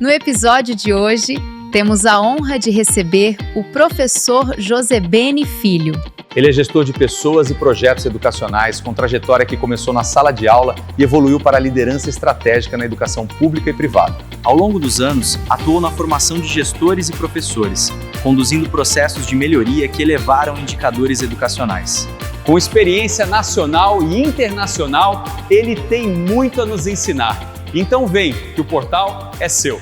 No episódio de hoje, temos a honra de receber o professor Josebene Filho. Ele é gestor de pessoas e projetos educacionais com trajetória que começou na sala de aula e evoluiu para a liderança estratégica na educação pública e privada. Ao longo dos anos, atuou na formação de gestores e professores, conduzindo processos de melhoria que elevaram indicadores educacionais. Com experiência nacional e internacional, ele tem muito a nos ensinar. Então vem, que o portal é seu.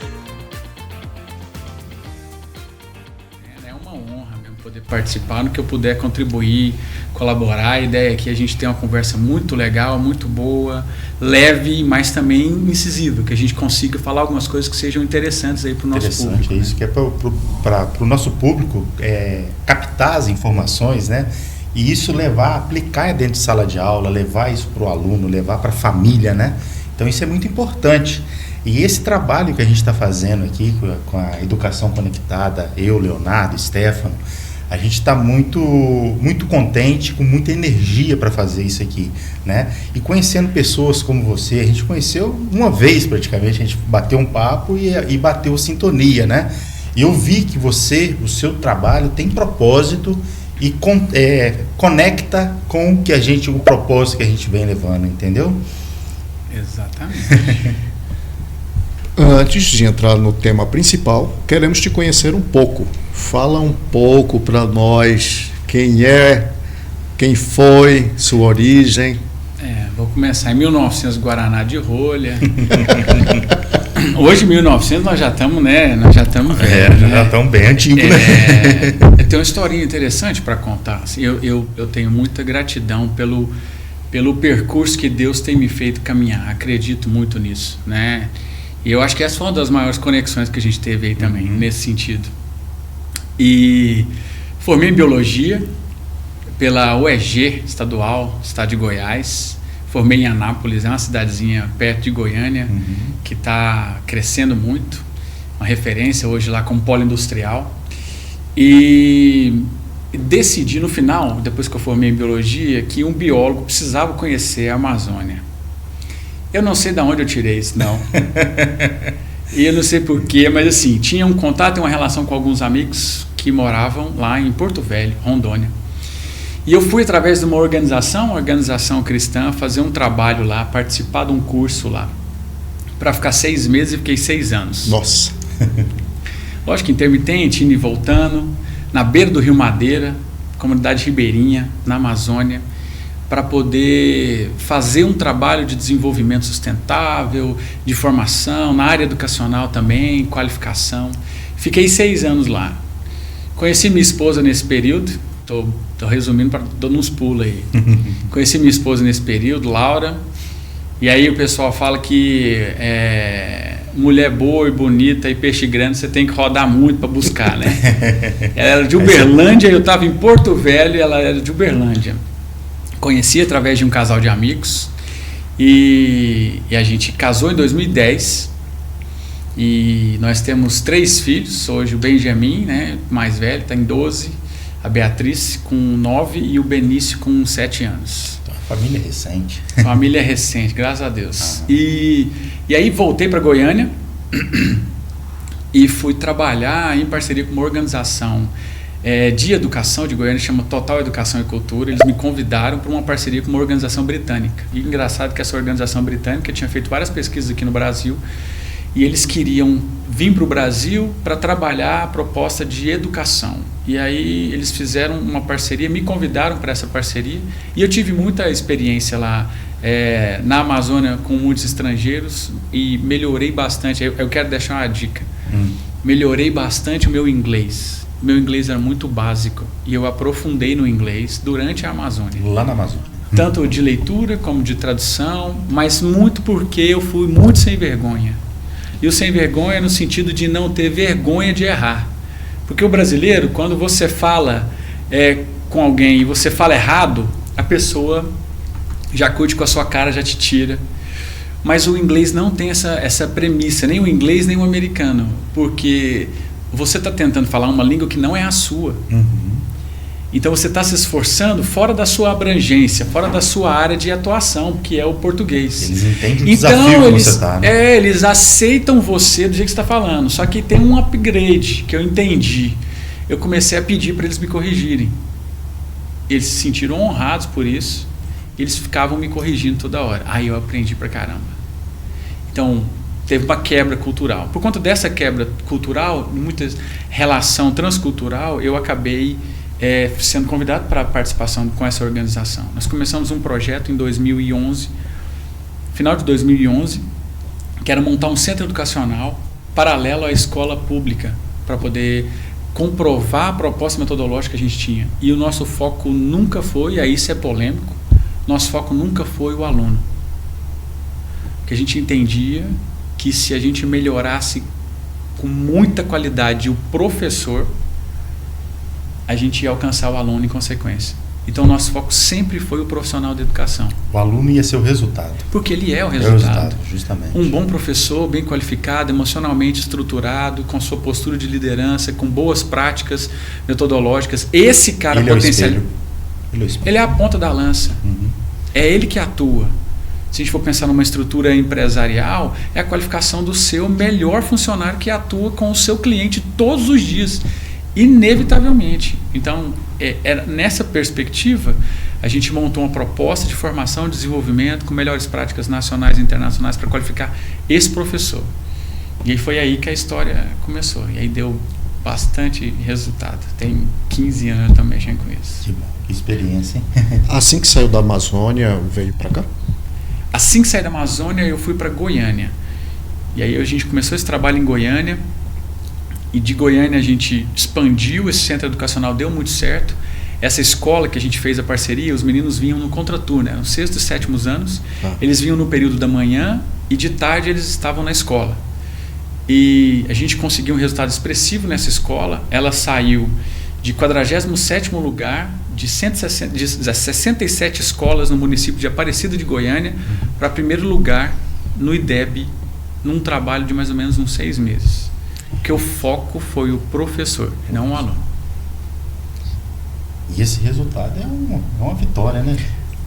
É uma honra mesmo poder participar, no que eu puder contribuir, colaborar. A ideia é que a gente tenha uma conversa muito legal, muito boa, leve, mas também incisiva, que a gente consiga falar algumas coisas que sejam interessantes aí para o nosso público. Interessante, é isso que é para o nosso público captar as informações, né? E isso aplicar dentro de sala de aula, levar isso para o aluno, levar para a família, né? Então isso é muito importante. E esse trabalho que a gente está fazendo aqui com a educação conectada, eu, Leonardo, Stefano, a gente está muito, muito contente, com muita energia para fazer isso aqui, né? E conhecendo pessoas como você, a gente conheceu uma vez praticamente, a gente bateu um papo e bateu sintonia, né? E eu vi que o seu trabalho tem propósito e conecta com o propósito que a gente vem levando, entendeu? Exatamente. Antes de entrar no tema principal, queremos te conhecer um pouco. Fala um pouco para nós quem é, quem foi, sua origem. Vou começar em 1900, Guaraná de rolha. Hoje, 1900, nós já estamos, né? Já estamos velhos, já estamos bem antigos, né? Tem uma historinha interessante para contar. Assim, eu tenho muita gratidão pelo percurso que Deus tem me feito caminhar. Acredito muito nisso, né? E eu acho que essa foi uma das maiores conexões que a gente teve aí também, nesse sentido. E formei em Biologia pela UEG estadual, estado de Goiás. Formei em Anápolis, é uma cidadezinha perto de Goiânia, que está crescendo muito. Uma referência hoje lá como polo industrial. E decidi no final, depois que eu formei em Biologia, que um biólogo precisava conhecer a Amazônia. Eu não sei de onde eu tirei isso, não. E eu não sei porquê, mas assim, tinha um contato e uma relação com alguns amigos que moravam lá em Porto Velho, Rondônia. E eu fui através de uma organização cristã, fazer um trabalho lá, participar de um curso lá, para ficar 6 meses e fiquei 6 anos. Nossa! Lógico, intermitente, indo e voltando, na beira do Rio Madeira, comunidade ribeirinha, na Amazônia, para poder fazer um trabalho de desenvolvimento sustentável, de formação, na área educacional também, qualificação. Fiquei 6 anos lá. Conheci minha esposa nesse período, estou resumindo, dando uns pulos aí. Conheci minha esposa nesse período, Laura, e aí o pessoal fala que mulher boa e bonita e peixe grande você tem que rodar muito para buscar, né? Ela era de Uberlândia, eu estava em Porto Velho e ela era de Uberlândia. Conheci através de um casal de amigos e a gente casou em 2010 e nós temos 3 filhos. Hoje o Benjamin, né, mais velho, está em 12, a Beatriz com 9 e o Benício com 7 anos. Então, família recente. Família recente, graças a Deus. E aí voltei para Goiânia e fui trabalhar em parceria com uma organização de educação de Goiânia, chama Total Educação e Cultura. Eles me convidaram para uma parceria com uma organização britânica. E engraçado que essa organização britânica tinha feito várias pesquisas aqui no Brasil e eles queriam vir para o Brasil para trabalhar a proposta de educação. E aí eles fizeram uma parceria, me convidaram para essa parceria e eu tive muita experiência lá na Amazônia com muitos estrangeiros e melhorei bastante. Eu quero deixar uma dica. Melhorei bastante o meu inglês. Meu inglês era muito básico e eu aprofundei no inglês durante a Amazônia. Lá na Amazônia. Tanto de leitura como de tradução, mas muito porque eu fui muito sem vergonha. E o sem vergonha no sentido de não ter vergonha de errar. Porque o brasileiro, quando você fala com alguém e você fala errado, a pessoa já curte com a sua cara, já te tira. Mas o inglês não tem essa premissa, nem o inglês nem o americano, porque você está tentando falar uma língua que não é a sua. Então você está se esforçando fora da sua abrangência, fora da sua área de atuação, que é o português. Eles entendem o desafio que você está, né? Eles aceitam você do jeito que você está falando. Só que tem um upgrade que eu entendi. Eu comecei a pedir para eles me corrigirem. Eles se sentiram honrados por isso. Eles ficavam me corrigindo toda hora. Aí eu aprendi pra caramba. Então, teve uma quebra cultural. Por conta dessa quebra cultural, muita relação transcultural, eu acabei sendo convidado para a participação com essa organização. Nós começamos um projeto em 2011, final de 2011, que era montar um centro educacional paralelo à escola pública, para poder comprovar a proposta metodológica que a gente tinha. E o nosso foco nunca foi, aí isso é polêmico, nosso foco nunca foi o aluno. Porque a gente entendia que se a gente melhorasse com muita qualidade o professor, a gente ia alcançar o aluno em consequência. Então o nosso foco sempre foi o profissional da educação. O aluno ia ser o resultado. Porque ele é o resultado. Justamente. Um bom professor, bem qualificado, emocionalmente estruturado, com sua postura de liderança, com boas práticas metodológicas. Esse cara potencial. Ele é a ponta da lança. Uhum. É ele que atua. Se a gente for pensar numa estrutura empresarial, é a qualificação do seu melhor funcionário que atua com o seu cliente todos os dias, inevitavelmente. Então, nessa perspectiva, a gente montou uma proposta de formação e desenvolvimento com melhores práticas nacionais e internacionais para qualificar esse professor. E aí foi aí que a história começou. E aí deu bastante resultado. Tem 15 anos eu estou mexendo com isso. Que bom, que experiência, hein? Assim que saiu da Amazônia, veio para cá? Assim que saí da Amazônia, eu fui para Goiânia. E aí a gente começou esse trabalho em Goiânia. E de Goiânia a gente expandiu, esse centro educacional deu muito certo. Essa escola que a gente fez a parceria, os meninos vinham no contraturno, eram 6º e 7º anos. Eles vinham no período da manhã e de tarde eles estavam na escola. E a gente conseguiu um resultado expressivo nessa escola. Ela saiu de 47º lugar de 67 escolas no município de Aparecida de Goiânia para 1º lugar no IDEB, num trabalho de mais ou menos uns 6 meses. Porque o foco foi o professor, não o aluno. E esse resultado é uma vitória, né?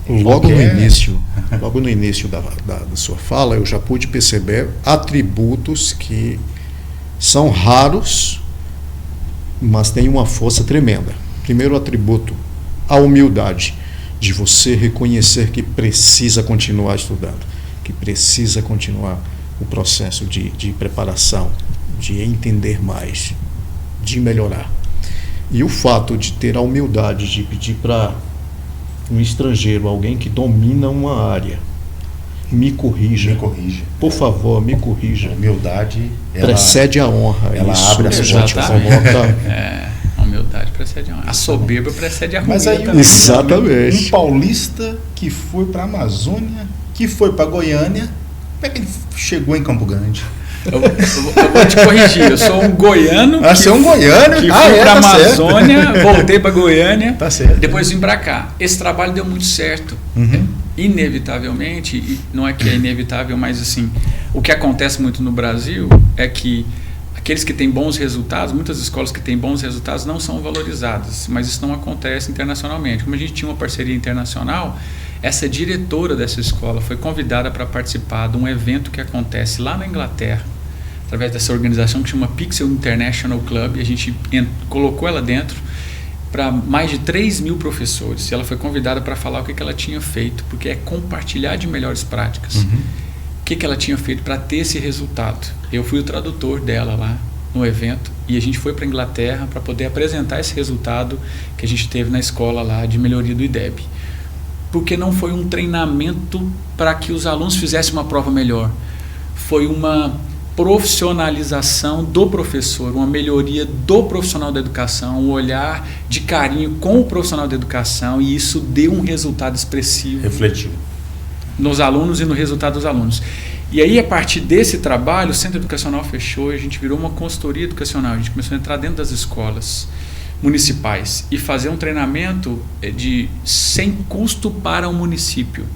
Logo no início da sua fala, eu já pude perceber atributos que são raros, mas têm uma força tremenda. Primeiro atributo, a humildade, de você reconhecer que precisa continuar estudando, que precisa continuar o processo de preparação, de entender mais, de melhorar. E o fato de ter a humildade de pedir para um estrangeiro, alguém que domina uma área, me corrija. Por favor, me corrija. A humildade precede a honra. Ela isso abre a gente coloca. A humildade precede a honra. A soberba precede a ruína. Mas aí, exatamente. Um paulista que foi para a Amazônia, que foi para Goiânia, como é que ele chegou em Campo Grande? Eu vou te corrigir, eu sou um goiano que fui para a Amazônia, voltei para Goiânia, tá certo, depois vim para cá. Esse trabalho deu muito certo. Uhum. Inevitavelmente, e não é que é inevitável, mas assim, o que acontece muito no Brasil é que aqueles que têm bons resultados, muitas escolas que têm bons resultados não são valorizadas, mas isso não acontece internacionalmente. Como a gente tinha uma parceria internacional, essa diretora dessa escola foi convidada para participar de um evento que acontece lá na Inglaterra, através dessa organização que chama Pixel International Club, e a gente colocou ela dentro para mais de 3.000 professores. E ela foi convidada para falar o que ela tinha feito, porque é compartilhar de melhores práticas. Uhum. O que ela tinha feito para ter esse resultado. Eu fui o tradutor dela lá no evento, e a gente foi para a Inglaterra para poder apresentar esse resultado que a gente teve na escola lá de melhoria do IDEB. Porque não foi um treinamento para que os alunos fizessem uma prova melhor. Foi uma profissionalização do professor, uma melhoria do profissional da educação, um olhar de carinho com o profissional da educação, e isso deu um resultado expressivo. Refletiu. Nos alunos e no resultado dos alunos. E aí, a partir desse trabalho, o centro educacional fechou e a gente virou uma consultoria educacional. A gente começou a entrar dentro das escolas municipais e fazer um treinamento sem custo para o município.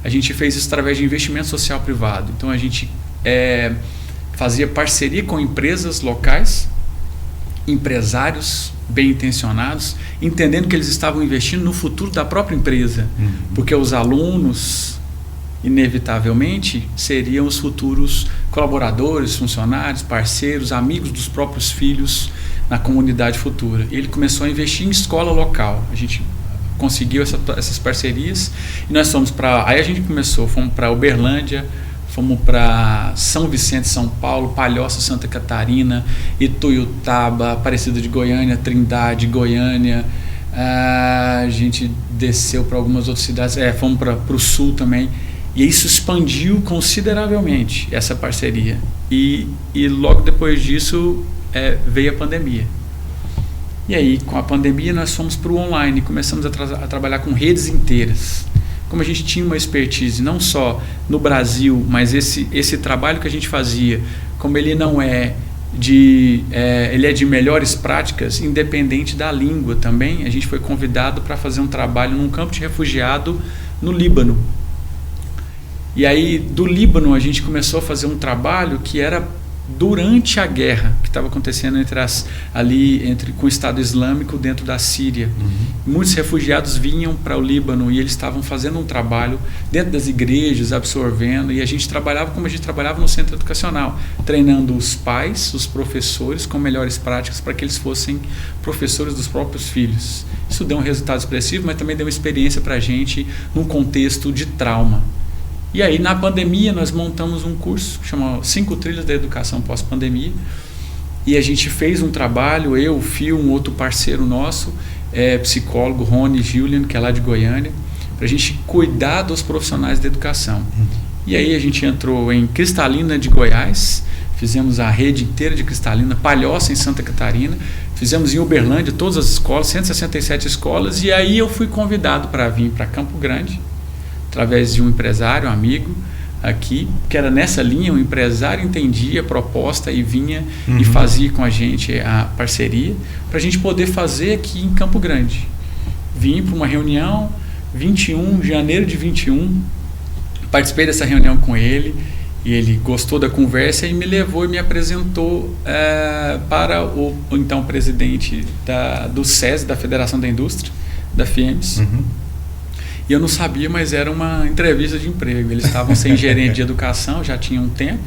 A gente fez isso através de investimento social privado. Então a gente fazia parceria com empresas locais empresários bem intencionados, entendendo que eles estavam investindo no futuro da própria empresa, porque os alunos, inevitavelmente, seriam os futuros colaboradores, funcionários, parceiros, amigos dos próprios filhos na comunidade futura. E ele começou a investir em escola local. A gente conseguiu essas parcerias e nós fomos para... Aí a gente fomos para Uberlândia, fomos para São Vicente, São Paulo, Palhoça, Santa Catarina, Ituiutaba, Aparecida de Goiânia, Trindade, Goiânia. A gente desceu para algumas outras cidades, fomos para o sul também. E isso expandiu consideravelmente, essa parceria. E logo depois disso veio a pandemia. E aí, com a pandemia, nós fomos para o online, começamos a trabalhar com redes inteiras. Como a gente tinha uma expertise não só no Brasil, mas esse trabalho que a gente fazia, como ele não ele é de melhores práticas, independente da língua também, a gente foi convidado para fazer um trabalho num campo de refugiado no Líbano. E aí, do Líbano, a gente começou a fazer um trabalho que era durante a guerra que estava acontecendo com o Estado Islâmico dentro da Síria. Muitos refugiados vinham para o Líbano e eles estavam fazendo um trabalho dentro das igrejas, absorvendo, e a gente trabalhava como a gente trabalhava no centro educacional, treinando os pais, os professores com melhores práticas para que eles fossem professores dos próprios filhos. Isso deu um resultado expressivo, mas também deu uma experiência para a gente num contexto de trauma. E aí, na pandemia, nós montamos um curso que chama 5 Trilhas da Educação Pós-Pandemia. E a gente fez um trabalho, eu, o Fio, um outro parceiro nosso, psicólogo, Rony Julian, que é lá de Goiânia, para a gente cuidar dos profissionais da educação. E aí a gente entrou em Cristalina de Goiás, fizemos a rede inteira de Cristalina, Palhoça em Santa Catarina, fizemos em Uberlândia todas as escolas, 167 escolas, e aí eu fui convidado para vir para Campo Grande, através de um empresário, um amigo aqui, que era nessa linha, o empresário entendia a proposta e vinha e fazia com a gente a parceria, para a gente poder fazer aqui em Campo Grande. Vim para uma reunião, janeiro de 21, participei dessa reunião com ele, e ele gostou da conversa e me levou e me apresentou para o então presidente do SESI, da Federação da Indústria, da FIEMS. E eu não sabia, mas era uma entrevista de emprego. Eles estavam sem gerente de educação, já tinha um tempo.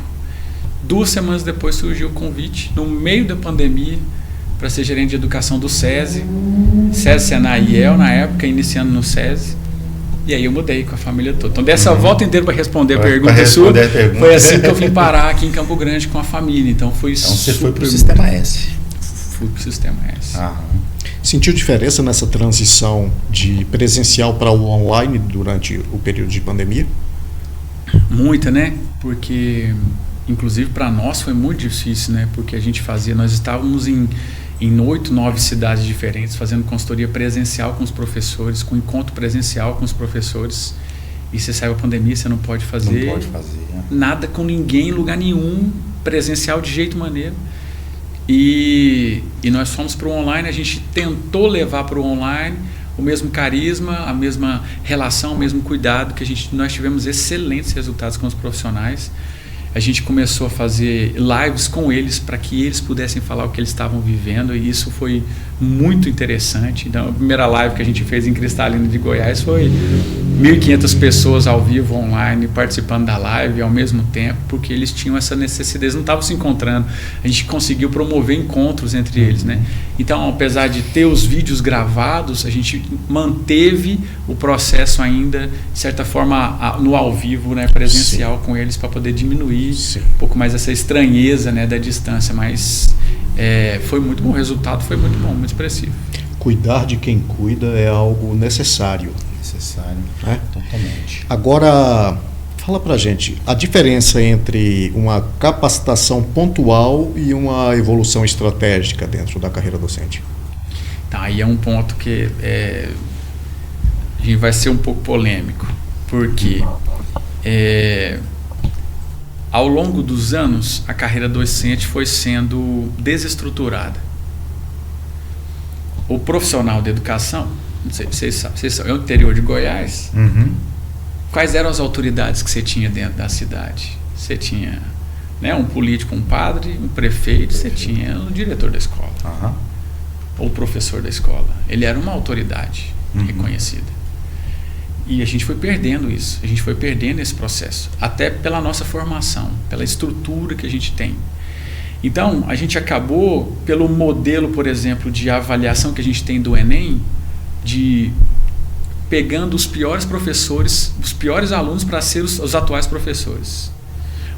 2 semanas depois surgiu o convite, no meio da pandemia, para ser gerente de educação do SESI, Senai e IEL, na época, iniciando no SESI. E aí eu mudei com a família toda. Então, dessa volta inteira para responder a pergunta sua, foi assim que eu vim parar aqui em Campo Grande com a família. Então, você foi para o Sistema S. Fui para o Sistema S. Sentiu diferença nessa transição de presencial para o online durante o período de pandemia? Muita, né? Porque, inclusive, para nós foi muito difícil, né? Porque nós estávamos em 8, 9 cidades diferentes, fazendo consultoria presencial com os professores, com encontro presencial com os professores. E você saiu a pandemia, você não pode fazer, nada com ninguém, em lugar nenhum, presencial de jeito maneiro. E nós fomos para o online, a gente tentou levar para o online o mesmo carisma, a mesma relação, o mesmo cuidado que nós tivemos excelentes resultados com os profissionais. A gente começou a fazer lives com eles para que eles pudessem falar o que eles estavam vivendo, e isso foi muito interessante. Então, a primeira live que a gente fez em Cristalina de Goiás foi 1.500 pessoas ao vivo online participando da live ao mesmo tempo, porque eles tinham essa necessidade, eles não estavam se encontrando. A gente conseguiu promover encontros entre eles, né? Então, apesar de ter os vídeos gravados, a gente manteve o processo ainda, de certa forma, no ao vivo, né, presencial. Sim. Com eles, para poder diminuir um pouco mais essa estranheza, né, da distância, mas foi muito bom, o resultado foi muito bom, muito expressivo. Cuidar de quem cuida é algo necessário. Totalmente. Agora, fala pra gente, a diferença entre uma capacitação pontual e uma evolução estratégica dentro da carreira docente. Tá, aí é um ponto que a gente vai ser um pouco polêmico, porque ao longo dos anos a carreira docente foi sendo desestruturada. O profissional da educação, não sei, vocês são do interior de Goiás. Quais eram as autoridades que você tinha dentro da cidade? Você tinha né? Um político, um padre, um prefeito, você tinha o diretor da escola, ou o professor da escola. Ele era uma autoridade reconhecida. E a gente foi perdendo isso, a gente foi perdendo esse processo, até pela nossa formação, pela estrutura que a gente tem. Então, a gente acabou, pelo modelo, por exemplo, de avaliação que a gente tem do Enem, de pegando os piores professores, os piores alunos para ser os atuais professores.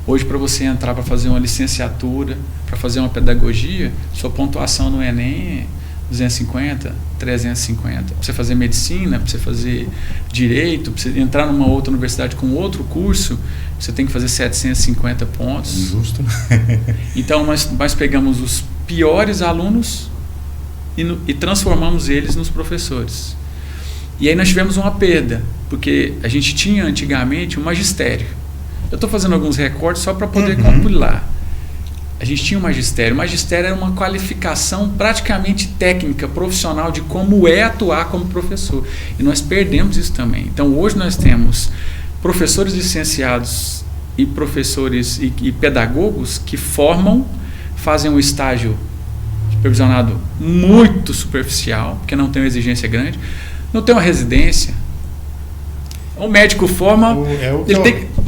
Hoje, para você entrar para fazer uma licenciatura, para fazer uma pedagogia, sua pontuação no Enem é 250, 350. Para você fazer medicina, para você fazer direito, para você entrar numa outra universidade com outro curso, você tem que fazer 750 pontos. Injusto. Então, nós pegamos os piores alunos e transformamos eles nos professores. E aí nós tivemos uma perda, porque a gente tinha antigamente um magistério. Eu estou fazendo alguns recortes só para poder compilar. A gente tinha um magistério. O magistério era uma qualificação praticamente técnica, profissional, de como é atuar como professor. E nós perdemos isso também. Então, hoje nós temos professores licenciados e professores e pedagogos que fazem um estágio supervisionado muito superficial, porque não tem uma exigência grande, não tem uma residência. O médico forma...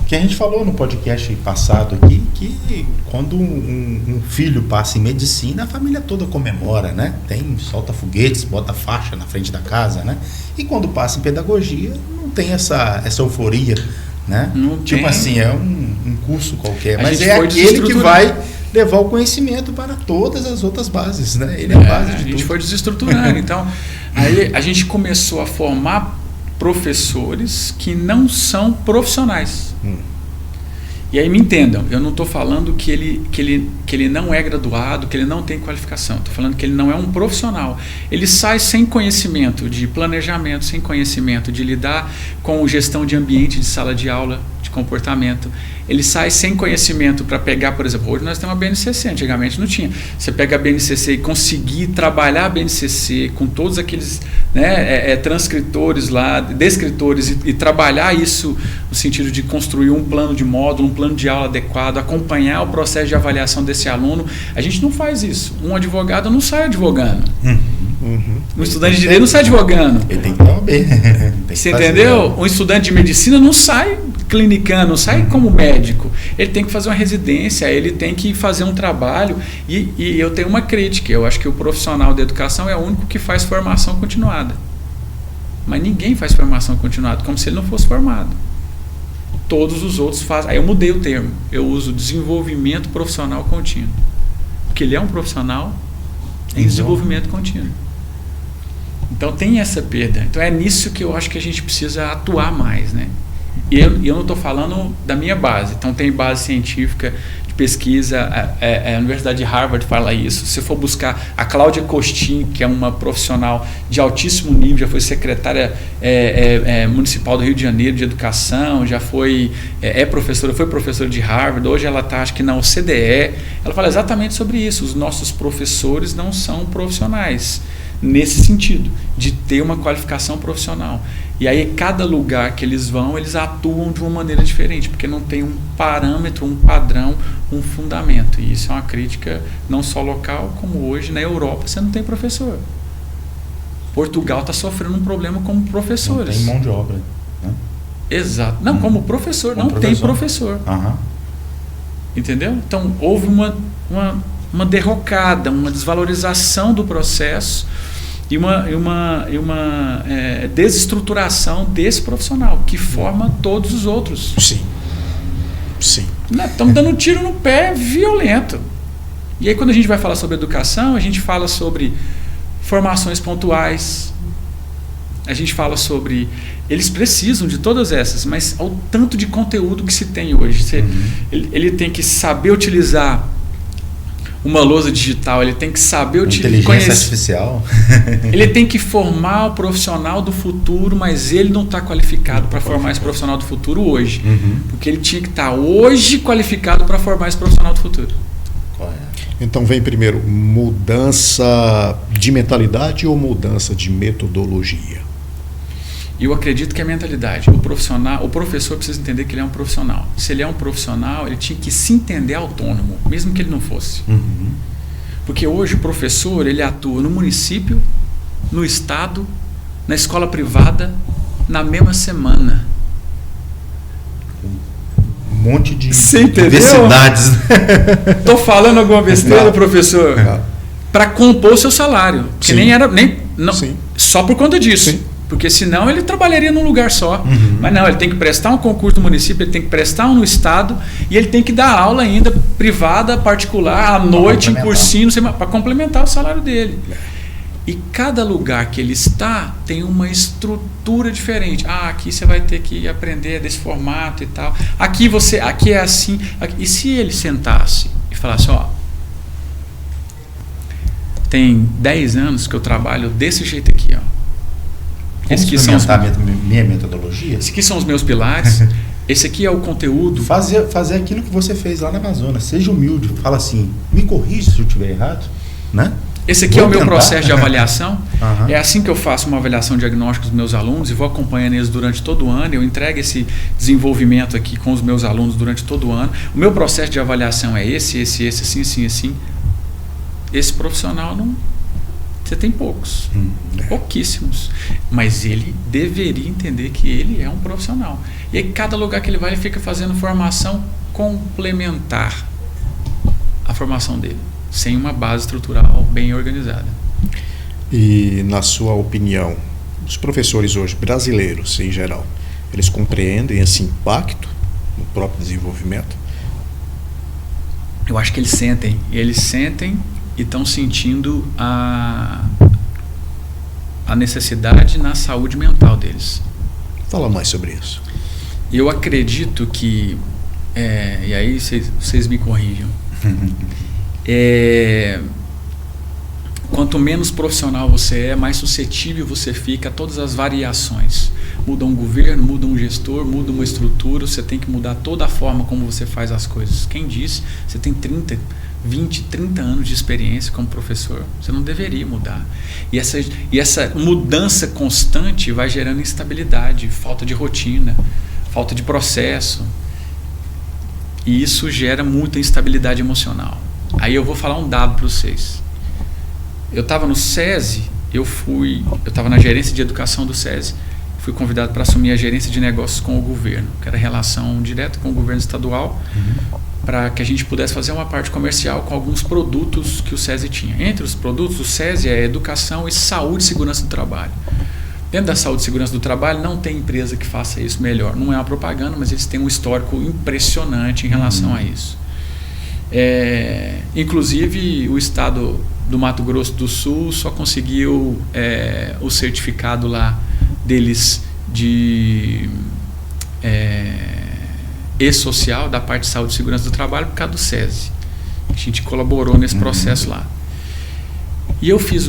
que a gente falou no podcast passado aqui, que quando um filho passa em medicina, a família toda comemora, né? Solta foguetes, bota faixa na frente da casa, né? E quando passa em pedagogia, não tem essa euforia, né? Tipo assim, é um curso qualquer, mas é aquele que vai levar o conhecimento para todas as outras bases, né? Ele é a base de tudo. A gente foi desestruturando. Então, aí a gente começou a formar professores que não são profissionais. E aí me entendam, eu não estou falando que ele não é graduado, que ele não tem qualificação. Estou falando que ele não é um profissional. Ele sai sem conhecimento de planejamento, sem conhecimento de lidar com gestão de ambiente, de sala de aula, de comportamento. Ele sai sem conhecimento para pegar, por exemplo, hoje nós temos a BNCC, antigamente não tinha. Você pega a BNCC e conseguir trabalhar a BNCC com todos aqueles transcritores lá, descritores, e trabalhar isso no sentido de construir um plano de módulo, um plano de aula adequado, acompanhar o processo de avaliação desse aluno. A gente não faz isso. Um advogado não sai advogando. Um estudante de direito não sai advogando. Ele tem que dar uma B. Você entendeu? Um estudante de medicina não sai clinicando, não sai como médico. Ele tem que fazer uma residência, ele tem que fazer um trabalho. E eu tenho uma crítica. Eu acho que o profissional da educação é o único que faz formação continuada. Mas ninguém faz formação continuada, como se ele não fosse formado. Todos os outros fazem. Aí eu mudei o termo. Eu uso desenvolvimento profissional contínuo. Porque ele é um profissional em desenvolvimento contínuo. Então tem essa perda. Então é nisso que eu acho que a gente precisa atuar mais, né? E eu não estou falando da minha base. Então tem base científica de pesquisa, a Universidade de Harvard fala isso. Se for buscar a Cláudia Costin, que é uma profissional de altíssimo nível, já foi secretária municipal do Rio de Janeiro de educação, já foi professora de Harvard, hoje ela está, acho que na OCDE, ela fala exatamente sobre isso. Os nossos professores não são profissionais, nesse sentido, de ter uma qualificação profissional. E aí, cada lugar que eles vão, eles atuam de uma maneira diferente, porque não tem um parâmetro, um padrão, um fundamento. E isso é uma crítica não só local, como hoje na Europa você não tem professor. Portugal está sofrendo um problema como professores. Não tem mão de obra, né? Exato. Não, como professor, não tem professor. Entendeu? Então, houve uma derrocada, uma desvalorização do processo e uma desestruturação desse profissional que forma todos os outros. Sim. Estamos dando um tiro no pé violento. E aí, quando a gente vai falar sobre educação, a gente fala sobre formações pontuais, a gente fala sobre... Eles precisam de todas essas, mas ao tanto de conteúdo que se tem hoje. Ele tem que saber utilizar uma lousa digital, ele tem que saber utilizar... Inteligência artificial. Ele tem que formar o profissional do futuro, mas ele não está qualificado para formar esse profissional do futuro hoje. Porque ele tinha que estar hoje qualificado para formar esse profissional do futuro. Então vem primeiro mudança de mentalidade ou mudança de metodologia? E eu acredito que é a mentalidade. O professor precisa entender que ele é um profissional. Se ele é um profissional, ele tinha que se entender autônomo, mesmo que ele não fosse. Porque hoje o professor, ele atua no município, no estado, na escola privada, na mesma semana. Um monte de universidades. Tô falando alguma besteira, professor? Para compor o seu salário. Que nem era. Só por conta disso. Sim. Porque senão ele trabalharia num lugar só. Mas não, ele tem que prestar um concurso no município, ele tem que prestar um no estado e ele tem que dar aula ainda privada, particular, à noite, em cursinho, para complementar o salário dele. E cada lugar que ele está tem uma estrutura diferente. Aqui você vai ter que aprender desse formato e tal. Aqui é assim. E se ele sentasse e falasse, tem 10 anos que eu trabalho desse jeito aqui, Esse aqui são minha metodologia? Esses aqui são os meus pilares. Esse aqui é o conteúdo. Fazer aquilo que você fez lá na Amazonas. Seja humilde. Fala assim, me corrija se eu estiver errado, né? Esse aqui é o meu processo de avaliação. É assim que eu faço uma avaliação diagnóstica dos meus alunos e vou acompanhando eles durante todo o ano. Eu entrego esse desenvolvimento aqui com os meus alunos durante todo o ano. O meu processo de avaliação é esse, assim. Esse profissional não... Você tem poucos, pouquíssimos, mas ele deveria entender que ele é um profissional. E aí cada lugar que ele vai, ele fica fazendo formação complementar à formação dele, sem uma base estrutural bem organizada. E na sua opinião, os professores hoje, brasileiros em geral, eles compreendem esse impacto no próprio desenvolvimento? Eu acho que eles sentem e estão sentindo a necessidade na saúde mental deles. Fala mais sobre isso. Eu acredito que, e aí vocês me corrijam, quanto menos profissional você é, mais suscetível você fica a todas as variações. Muda um governo, muda um gestor, muda uma estrutura, você tem que mudar toda a forma como você faz as coisas. Quem disse, você tem 20, 30 anos de experiência como professor, você não deveria mudar. E essa mudança constante vai gerando instabilidade, falta de rotina, falta de processo. E isso gera muita instabilidade emocional. Aí eu vou falar um dado para vocês. Eu estava no SESI, eu estava na gerência de educação do SESI, fui convidado para assumir a gerência de negócios com o governo, que era relação direta com o governo estadual, para que a gente pudesse fazer uma parte comercial com alguns produtos que o SESI tinha. Entre os produtos, o SESI é educação e saúde e segurança do trabalho. Dentro da saúde e segurança do trabalho, não tem empresa que faça isso melhor. Não é uma propaganda, mas eles têm um histórico impressionante em relação a isso. Inclusive, o estado do Mato Grosso do Sul só conseguiu o certificado lá deles de e-social, da parte de saúde e segurança do trabalho, por causa do SESI. A gente colaborou nesse processo lá. E eu fiz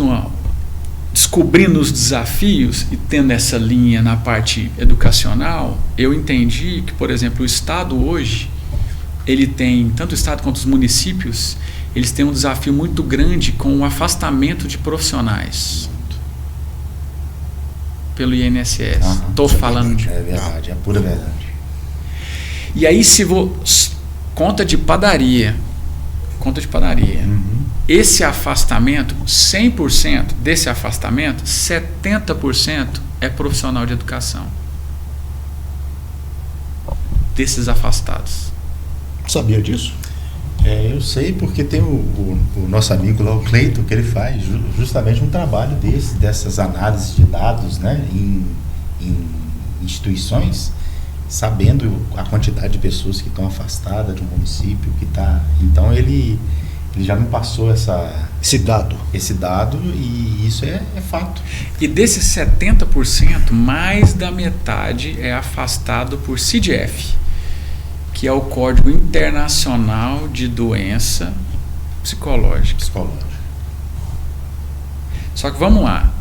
descobrindo os desafios e tendo essa linha na parte educacional, eu entendi que, por exemplo, o Estado hoje, ele tem, tanto o Estado quanto os municípios, eles têm um desafio muito grande com o afastamento de profissionais pelo INSS. Estou falando de... É verdade, é pura verdade. E aí, conta de padaria. Esse afastamento, 100% desse afastamento, 70% é profissional de educação. Desses afastados. Sabia disso? Eu sei porque tem o nosso amigo lá, o Cleiton, que ele faz justamente um trabalho dessas análises de dados, né, em instituições, sabendo a quantidade de pessoas que estão afastadas de um município que está. Então ele já me passou esse dado e isso é fato. E desses 70%, mais da metade é afastado por CDF, que é o Código Internacional de Doença Psicológica. Só que vamos lá,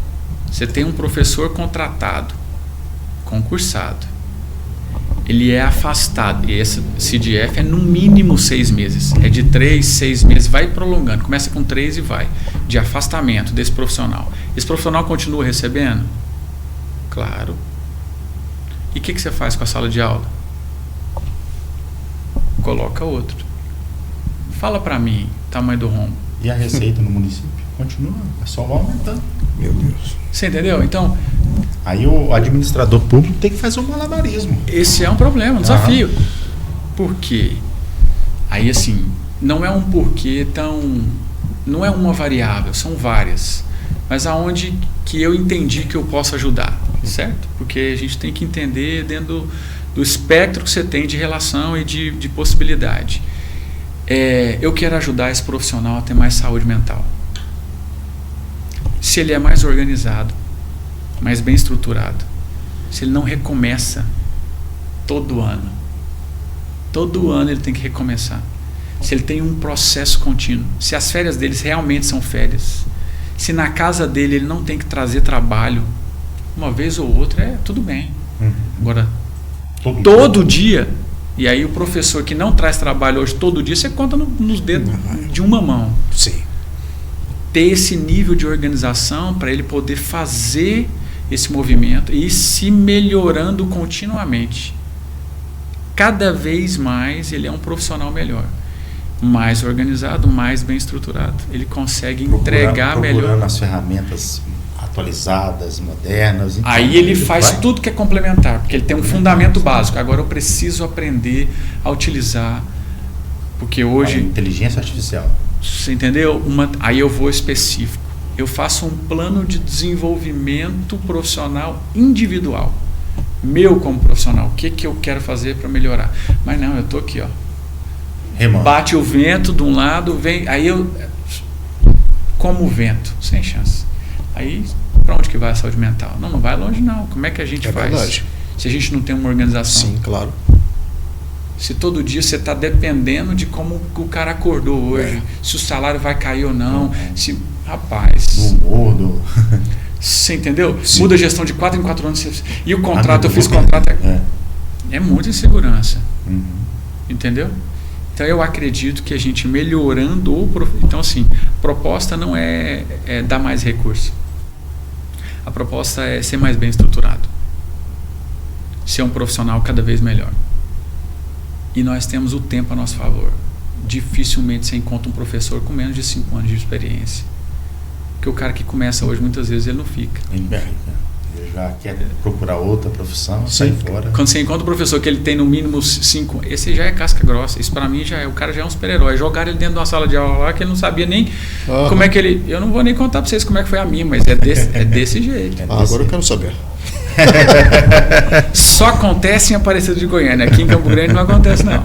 você tem um professor contratado, concursado, ele é afastado, e esse CDF é no mínimo 6 meses, é de 3, 6 meses, vai prolongando, começa com 3 e vai, de afastamento desse profissional. Esse profissional continua recebendo? Claro. E o que você faz com a sala de aula? Coloca outro. Fala para mim o tamanho do rombo. E a receita no município? Continua, é só vai aumentando. Meu Deus. Você entendeu? Então, aí o administrador público tem que fazer um malabarismo. esse é um problema, um desafio. Por quê? Aí, assim, não é um porquê tão... Não é uma variável, são várias. Mas aonde que eu entendi que eu posso ajudar, certo? Porque a gente tem que entender dentro do espectro que você tem de relação e de possibilidade. Eu quero ajudar esse profissional a ter mais saúde mental. Se ele é mais organizado, mais bem estruturado, se ele não recomeça todo ano ele tem que recomeçar, se ele tem um processo contínuo, se as férias deles realmente são férias, se na casa dele ele não tem que trazer trabalho uma vez ou outra, tudo bem. Agora, todo dia, e aí o professor que não traz trabalho hoje todo dia, você conta nos dedos de uma mão. Sim. Ter esse nível de organização para ele poder fazer esse movimento e ir se melhorando continuamente. Cada vez mais ele é um profissional melhor, mais organizado, mais bem estruturado. Ele consegue entregar melhor. Procurando as ferramentas atualizadas, modernas. Então aí ele faz tudo que é complementar, porque ele tem um fundamento básico. Agora eu preciso aprender a utilizar, porque hoje... A inteligência artificial. Você entendeu? Aí eu vou específico. Eu faço um plano de desenvolvimento profissional individual. Meu como profissional. O que eu quero fazer para melhorar? Mas não, eu estou aqui, ó. Remando. Bate o vento de um lado, vem... Aí eu... Como o vento. Sem chance. Aí, para onde que vai a saúde mental? Não vai longe não. Como é que a gente faz? Verdade. Se a gente não tem uma organização. Sim, claro. Se todo dia você está dependendo de como o cara acordou hoje, se o salário vai cair ou não, se... Rapaz... Do humor, Você entendeu? Sim. Muda a gestão de 4 em 4 anos. E o contrato, eu fiz contrato... É muita insegurança. Entendeu? Então eu acredito que a gente melhorando... Então assim, a proposta não é dar mais recurso. A proposta é ser mais bem estruturado. Ser um profissional cada vez melhor. E nós temos o tempo a nosso favor. Dificilmente você encontra um professor com menos de 5 anos de experiência. Porque o cara que começa hoje, muitas vezes, ele não fica. Ele já quer procurar outra profissão, sai fora. Quando você encontra um professor que ele tem no mínimo 5, esse já é casca grossa. Isso para mim já é, o cara já é um super-herói. Jogaram ele dentro de uma sala de aula lá que ele não sabia nem como é que ele... Eu não vou nem contar para vocês como é que foi a minha, mas é desse jeito. Agora eu quero saber. Só acontece em Aparecida de Goiânia. Aqui em Campo Grande não acontece não.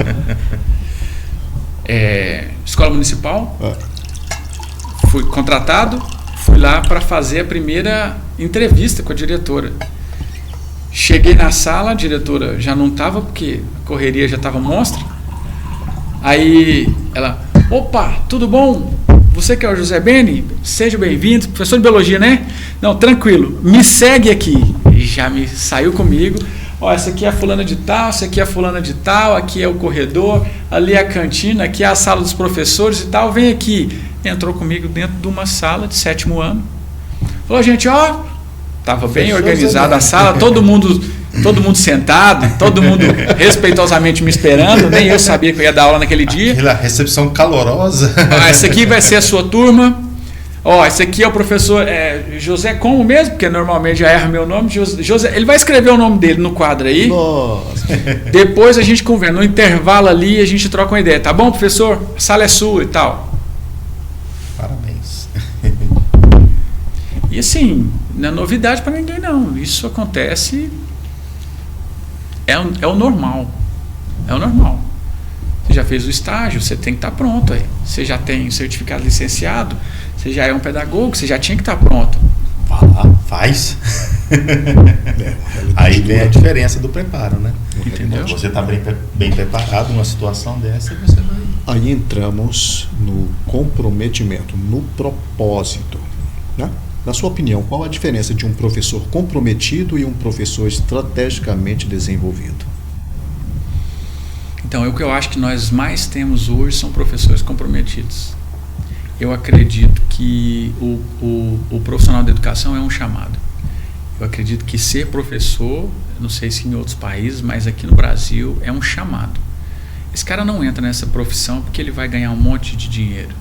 Escola municipal, fui contratado, fui lá para fazer a primeira entrevista com a diretora. Cheguei na sala, a diretora já não estava, porque a correria já estava monstra. Aí ela, opa, tudo bom? Você que é o José Beni? Seja bem-vindo, professor de biologia, né? Não, tranquilo, me segue aqui. E já me saiu comigo. Ó, essa aqui é a fulana de tal, essa aqui é a fulana de tal, aqui é o corredor, ali é a cantina, aqui é a sala dos professores e tal, vem aqui. Entrou comigo dentro de uma sala de 7º ano. Falou, gente, ó, estava bem organizada a sala, todo mundo sentado, todo mundo respeitosamente me esperando, nem eu sabia que eu ia dar aula naquele dia. Aquela recepção calorosa. Essa aqui vai ser a sua turma. Ó, esse aqui é o professor José como mesmo, porque normalmente já erra meu nome. José, ele vai escrever o nome dele no quadro aí. Nossa. Depois a gente conversa. No intervalo ali a gente troca uma ideia. Tá bom, professor? A sala é sua e tal. Parabéns. E assim, não é novidade para ninguém não. Isso acontece... É o normal. É o normal. Você já fez o estágio, você tem que estar pronto aí. Você já tem certificado licenciado, você já é um pedagogo, você já tinha que estar pronto. Vai lá, faz. Aí vem a diferença do preparo, né? Entendeu? Você está bem preparado numa situação dessa e você vai... Aí entramos no comprometimento, no propósito, né? Na sua opinião, qual a diferença de um professor comprometido e um professor estrategicamente desenvolvido? Então, o que eu acho que nós mais temos hoje são professores comprometidos. Eu acredito que o profissional da educação é um chamado. Eu acredito que ser professor, não sei se em outros países, mas aqui no Brasil é um chamado. Esse cara não entra nessa profissão porque ele vai ganhar um monte de dinheiro.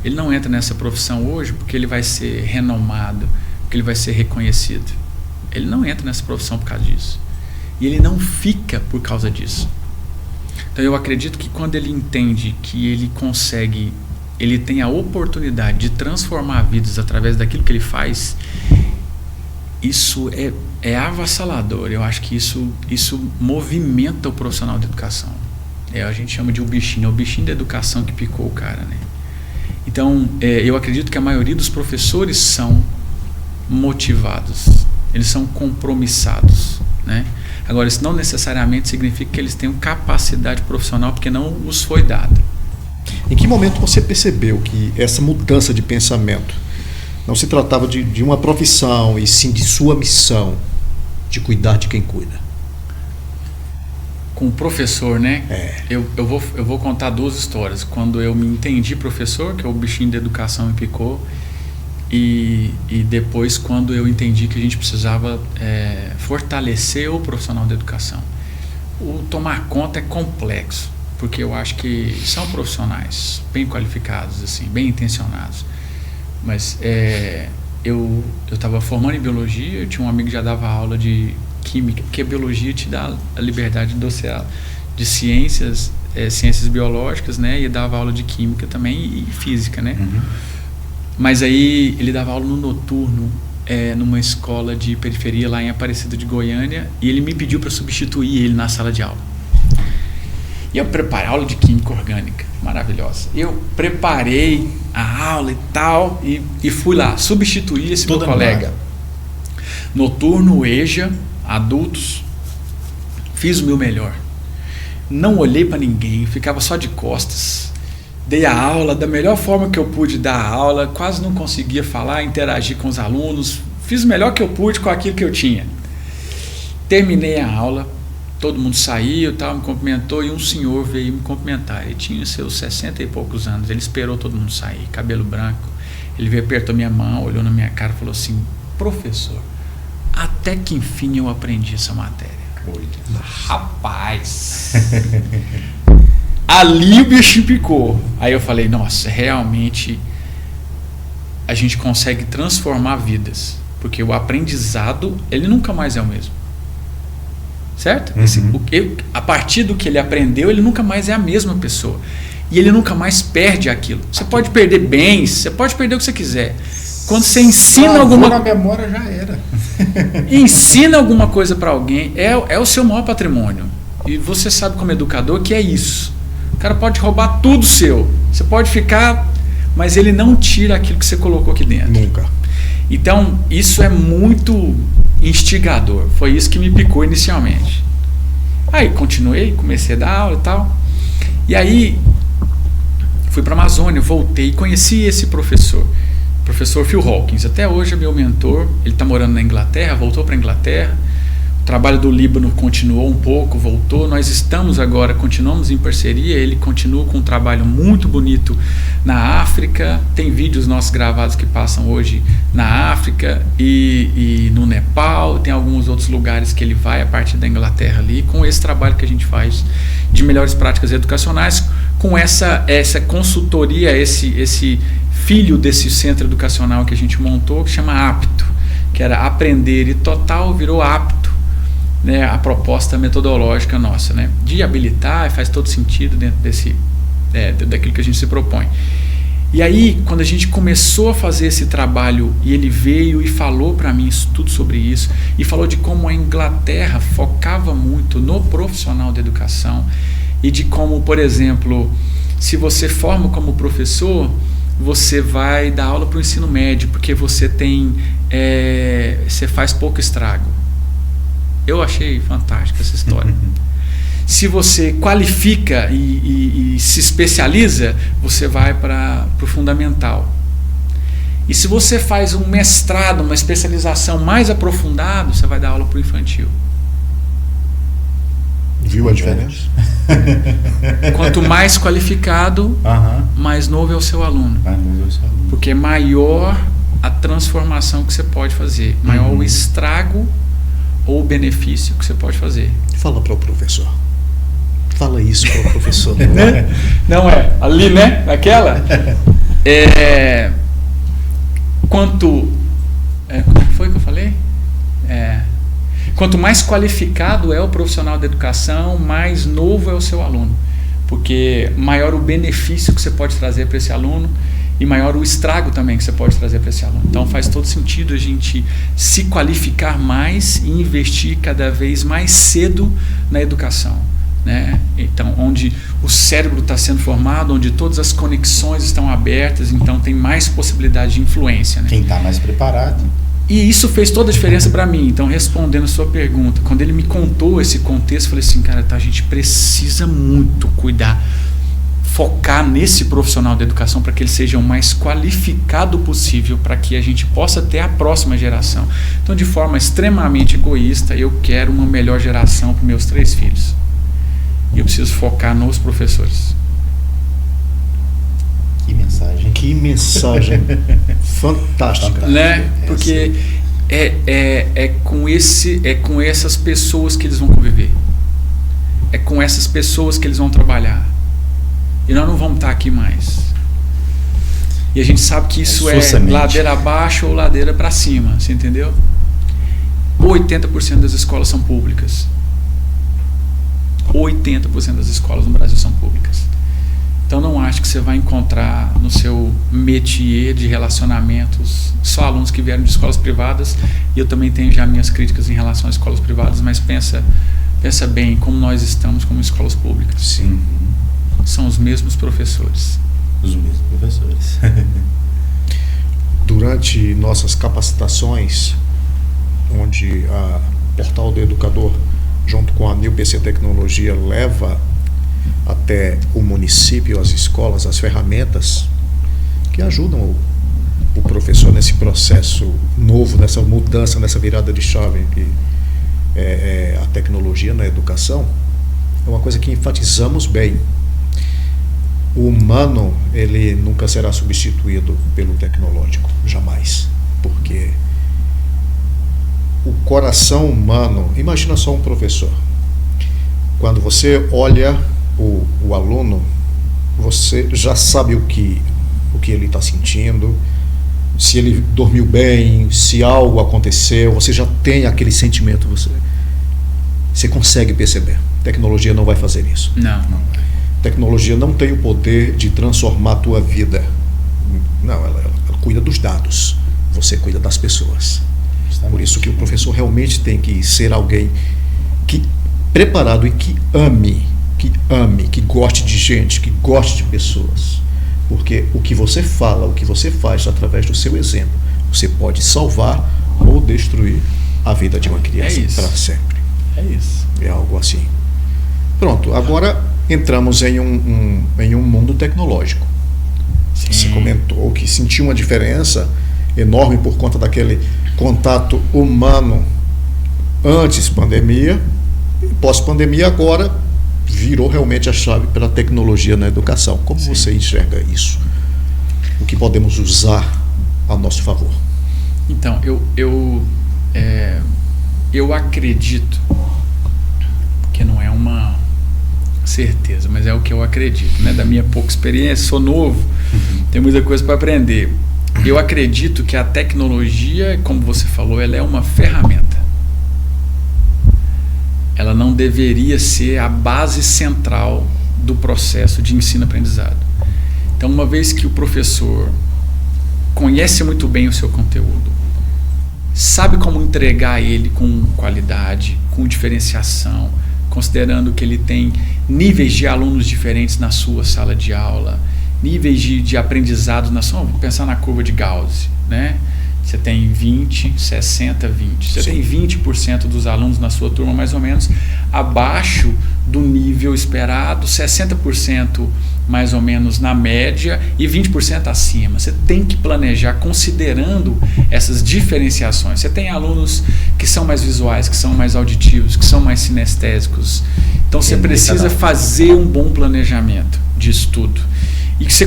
Ele não entra nessa profissão hoje porque ele vai ser renomado, porque ele vai ser reconhecido. Ele não entra nessa profissão por causa disso. E ele não fica por causa disso. Então eu acredito que quando ele entende que ele consegue, ele tem a oportunidade de transformar vidas através daquilo que ele faz, isso é avassalador. Eu acho que isso movimenta o profissional de educação. A gente chama de o bichinho da educação que picou o cara, né? Então, eu acredito que a maioria dos professores são motivados, eles são compromissados, né? Agora, isso não necessariamente significa que eles tenham capacidade profissional, porque não os foi dado. Em que momento você percebeu que essa mudança de pensamento não se tratava de uma profissão, e sim de sua missão de cuidar de quem cuida? Com o professor, né? Eu vou contar 2 histórias. Quando eu me entendi professor, que é o bichinho da educação me picou, e depois quando eu entendi que a gente precisava fortalecer o profissional da educação. O tomar conta é complexo, porque eu acho que são profissionais bem qualificados, assim, bem intencionados. Mas eu estava formando em biologia, eu tinha um amigo que já dava aula de química, porque a biologia te dá a liberdade de ciências biológicas, né? E dava aula de química também e física, né? Uhum. Mas aí ele dava aula no noturno, numa escola de periferia lá em Aparecida de Goiânia, e ele me pediu para substituir ele na sala de aula. E eu preparei a aula de química orgânica, maravilhosa. Eu preparei a aula e tal, e fui lá substituir esse meu colega. Noturno, EJA, adultos, fiz o meu melhor. Não olhei para ninguém, ficava só de costas. Dei a aula da melhor forma que eu pude dar a aula, quase não conseguia falar, interagir com os alunos. Fiz o melhor que eu pude com aquilo que eu tinha. Terminei a aula, todo mundo saiu, tal, me cumprimentou, e um senhor veio me cumprimentar. Ele tinha seus 60 e poucos anos, ele esperou todo mundo sair, cabelo branco. Ele veio, apertou minha mão, olhou na minha cara e falou assim: professor, até que enfim eu aprendi essa matéria. Rapaz! Ali o bicho picou. Aí eu falei: nossa, realmente a gente consegue transformar vidas, porque o aprendizado, ele nunca mais é o mesmo, certo? Uhum. A partir do que ele aprendeu, ele nunca mais é a mesma pessoa, e ele nunca mais perde aquilo. Você pode perder bens, você pode perder o que você quiser. Quando você ensina na memória já era. Ensina alguma coisa para alguém, é o seu maior patrimônio. E você sabe, como educador, que é isso. O cara pode roubar tudo seu, você pode ficar, mas ele não tira aquilo que você colocou aqui dentro. Nunca. Então, isso é muito instigador. Foi isso que me picou inicialmente. Aí continuei, comecei a dar aula e tal. E aí fui para a Amazônia, voltei e conheci esse professor Phil Hawkins. Até hoje é meu mentor. Ele está morando na Inglaterra, voltou para a Inglaterra. O trabalho do Líbano continuou um pouco, voltou. Nós estamos agora, continuamos em parceria. Ele continua com um trabalho muito bonito na África. Tem vídeos nossos gravados que passam hoje na África e no Nepal. Tem alguns outros lugares que ele vai a partir da Inglaterra ali, com esse trabalho que a gente faz de melhores práticas educacionais, com essa consultoria, esse filho desse centro educacional que a gente montou, que chama Apto, que era aprender, e total virou apto, né, a proposta metodológica nossa, né, de habilitar, e faz todo sentido dentro daquilo que a gente se propõe. E aí, quando a gente começou a fazer esse trabalho, e ele veio e falou para mim tudo sobre isso, e falou de como a Inglaterra focava muito no profissional da educação, e de como, por exemplo, se você forma como professor, você vai dar aula para o ensino médio, porque você você faz pouco estrago. Eu achei fantástica essa história. Se você qualifica e se especializa, você vai para o fundamental. E se você faz um mestrado, uma especialização mais aprofundada, você vai dar aula para o infantil. Viu a diferença? Quanto mais qualificado, mais novo é o seu aluno. Porque maior a transformação que você pode fazer, maior o estrago ou o benefício que você pode fazer. Fala para o professor. Fala isso para o professor. Não é? Ali, né? Naquela? Como foi que eu falei? Quanto mais qualificado é o profissional da educação, mais novo é o seu aluno. Porque maior o benefício que você pode trazer para esse aluno e maior o estrago também que você pode trazer para esse aluno. Então faz todo sentido a gente se qualificar mais e investir cada vez mais cedo na educação, né? Então, onde o cérebro está sendo formado, onde todas as conexões estão abertas, então tem mais possibilidade de influência, né? Quem está mais preparado. E isso fez toda a diferença para mim. Então, respondendo a sua pergunta, quando ele me contou esse contexto, eu falei assim, cara, a gente precisa muito cuidar, focar nesse profissional da educação para que ele seja o mais qualificado possível para que a gente possa ter a próxima geração. Então, de forma extremamente egoísta, eu quero uma melhor geração para meus 3 filhos. E eu preciso focar nos professores. Que mensagem fantástica, né? Porque é com essas pessoas que eles vão conviver, é com essas pessoas que eles vão trabalhar, e nós não vamos estar aqui mais. E a gente sabe que isso é ladeira abaixo ou ladeira para cima, você entendeu? 80% das escolas são públicas. 80% das escolas no Brasil são públicas. Então não acho que você vai encontrar no seu métier de relacionamentos só alunos que vieram de escolas privadas, e eu também tenho já minhas críticas em relação às escolas privadas, mas pensa bem como nós estamos como escolas públicas. Sim. São os mesmos professores. Os mesmos professores. Durante nossas capacitações, onde a Portal do Educador, junto com a New PC Tecnologia, leva até o município, as escolas, as ferramentas que ajudam o professor nesse processo novo, nessa mudança, nessa virada de chave que é a tecnologia na educação, é uma coisa que enfatizamos bem. O humano, ele nunca será substituído pelo tecnológico, jamais, porque o coração humano, imagina só um professor, quando você olha o aluno, você já sabe o que ele está sentindo, se ele dormiu bem, se algo aconteceu, você já tem aquele sentimento, você consegue perceber. Tecnologia não vai fazer isso. Não. Tecnologia não tem o poder de transformar a tua vida. Não, ela cuida dos dados, você cuida das pessoas. Por isso que o professor realmente tem que ser alguém preparado e que ame, que goste de gente, que goste de pessoas. Porque o que você fala, o que você faz através do seu exemplo, você pode salvar ou destruir a vida de uma criança para sempre. É isso. É algo assim. Pronto, agora entramos em um mundo tecnológico. Sim. Você comentou que sentiu uma diferença enorme por conta daquele contato humano antes pandemia, e pós-pandemia agora virou realmente a chave para a tecnologia na educação. Como Sim. você enxerga isso? O que podemos usar a nosso favor? Então, eu acredito, que não é uma certeza, mas é o que eu acredito, né? Da minha pouca experiência, sou novo, tem muita coisa para aprender. Eu acredito que a tecnologia, como você falou, ela é uma ferramenta. Ela não deveria ser a base central do processo de ensino-aprendizado. Então, uma vez que o professor conhece muito bem o seu conteúdo, sabe como entregar ele com qualidade, com diferenciação, considerando que ele tem níveis de alunos diferentes na sua sala de aula, níveis de aprendizado, vamos pensar na curva de Gauss, né? Você tem 20, 60, 20. Você tem 20% dos alunos na sua turma, mais ou menos, abaixo do nível esperado, 60% mais ou menos na média e 20% acima. Você tem que planejar considerando essas diferenciações. Você tem alunos que são mais visuais, que são mais auditivos, que são mais sinestésicos. Então você precisa fazer um bom planejamento disso tudo. e que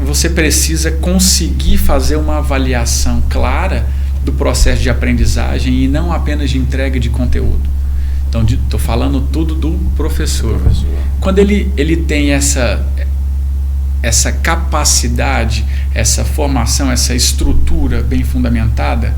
você precisa conseguir fazer uma avaliação clara do processo de aprendizagem e não apenas de entrega de conteúdo. Então, estou falando tudo do professor. Quando ele tem essa capacidade, essa formação, essa estrutura bem fundamentada,